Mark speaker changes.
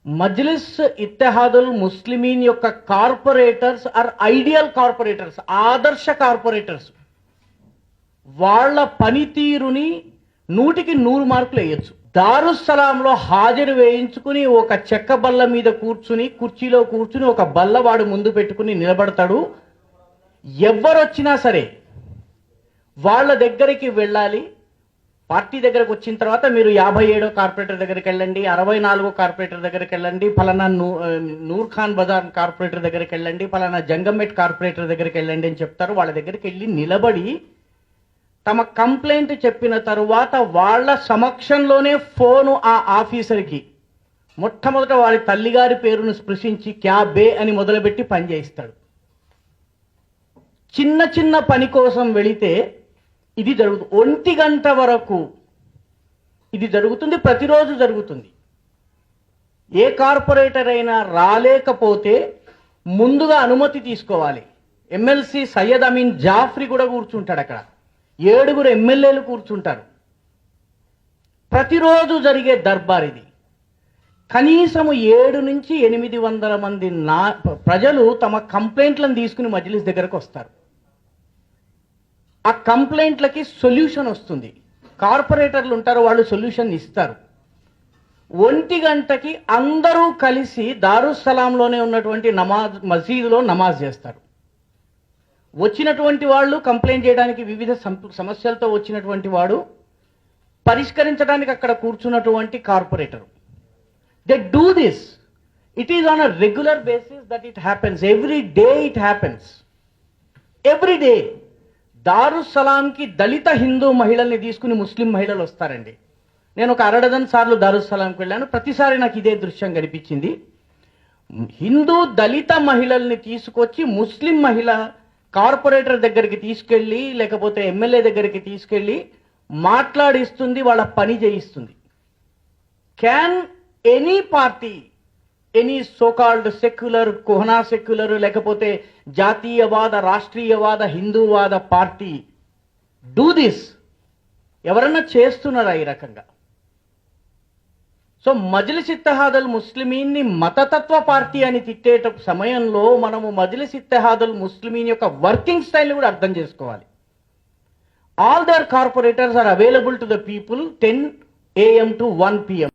Speaker 1: మజ్లిస్ ఇత్తెహాదుల్ ముస్లిమీన్ యొక్క corporators are ideal corporators, ఆదర్శ corporators. వాళ్ళ పనితీరుని 100కి 100 మార్కులు వేయచ్చు. దారుస్సలాంలో హాజరు వేయించుకుని ఒక చెక్క బల్ల మీద కూర్చుని, కుర్చీలో కూర్చుని ఒక బల్ల వాడు ముందు పెట్టుకుని నిలబడతాడు. ఎవరొచ్చినా సరే వాళ్ళ దగ్గరికి వెళ్ళాలి. పార్టీ దగ్గరకు వచ్చిన తర్వాత మీరు 57వ కార్పొరేటర్ దగ్గరికి వెళ్ళండి, 64వ కార్పొరేటర్ దగ్గరికి వెళ్ళండి, ఫలానా నూర్ ఖాన్ బజార్ కార్పొరేటర్ దగ్గరికి వెళ్ళండి, ఫలానా జంగంమెట్ కార్పొరేటర్ దగ్గరికి వెళ్ళండి అని చెప్తారు. వాళ్ళ దగ్గరికి వెళ్ళి నిలబడి తమ కంప్లైంట్ చెప్పిన తరువాత వాళ్ళ సమక్షంలోనే ఫోను ఆ ఆఫీసర్కి మొట్టమొదట వారి తల్లిగారి పేరును స్పృశించి క్యా బే అని మొదలుపెట్టి పని చేయిస్తాడు. చిన్న చిన్న పని కోసం వెళితే ఇది జరుగుతుంది. 1 గంట వరకు ఇది జరుగుతుంది, ప్రతిరోజు జరుగుతుంది. ఏ కార్పొరేటర్ అయినా రాలేకపోతే ముందుగా అనుమతి తీసుకోవాలి. ఎమ్మెల్సీ సయ్యద్ అమీన్ జాఫ్రీ కూడా కూర్చుంటాడు అక్కడ, 7 ఎమ్మెల్యేలు కూర్చుంటారు. ప్రతిరోజు జరిగే దర్బార్ ఇది. కనీసం 7 నుంచి 800 మంది ప్రజలు తమ కంప్లైంట్లను తీసుకుని మజ్లిస్ దగ్గరకు వస్తారు. ఆ కంప్లైంట్లకి సొల్యూషన్ వస్తుంది. కార్పొరేటర్లు ఉంటారు, వాళ్ళు సొల్యూషన్ ఇస్తారు. 1 గంటకి అందరూ కలిసి దారుస్సలాంలోనే ఉన్నటువంటి మసీదులో నమాజ్ చేస్తారు. వచ్చినటువంటి వాళ్ళు కంప్లైంట్ చేయడానికి, వివిధ సమస్యలతో వచ్చినటువంటి వాడు పరిష్కరించడానికి అక్కడ కూర్చున్నటువంటి corporator. They do this. It is on a regular basis that it happens. Every day it happens. Every day. దారుస్సలాంకి దళిత హిందూ మహిళల్ని తీసుకుని ముస్లిం మహిళలు వస్తారండి. నేను ఒక 6 డజన్ సార్లు దారుస్సలాంకి వెళ్ళాను. ప్రతిసారి నాకు ఇదే దృశ్యం కనిపించింది. హిందూ దళిత మహిళల్ని తీసుకొచ్చి ముస్లిం మహిళ కార్పొరేటర్ దగ్గరికి తీసుకెళ్ళి, లేకపోతే ఎమ్మెల్యే దగ్గరికి తీసుకెళ్ళి మాట్లాడిస్తుంది, వాళ్ళ పని చేయిస్తుంది. Can any party, any so called secular, కోహనా సెక్యులర్, లేకపోతే జాతీయవాద, రాష్ట్రీయవాద, హిందూవాద పార్టీ డూ దిస్? ఎవరన్నా చేస్తున్నారా ఈ రకంగా? సో మజ్లిస్ ఇత్తెహాదుల్ ముస్లిమీన్ని మతతత్వ పార్టీ అని తిట్టేట సమయంలో మనము మజ్లిస్ ఇత్తెహాదుల్ ముస్లిమీన్ యొక్క వర్కింగ్ స్టైల్ కూడా అర్థం చేసుకోవాలి. All other corporators are available to the people 10 AM to 1 PM.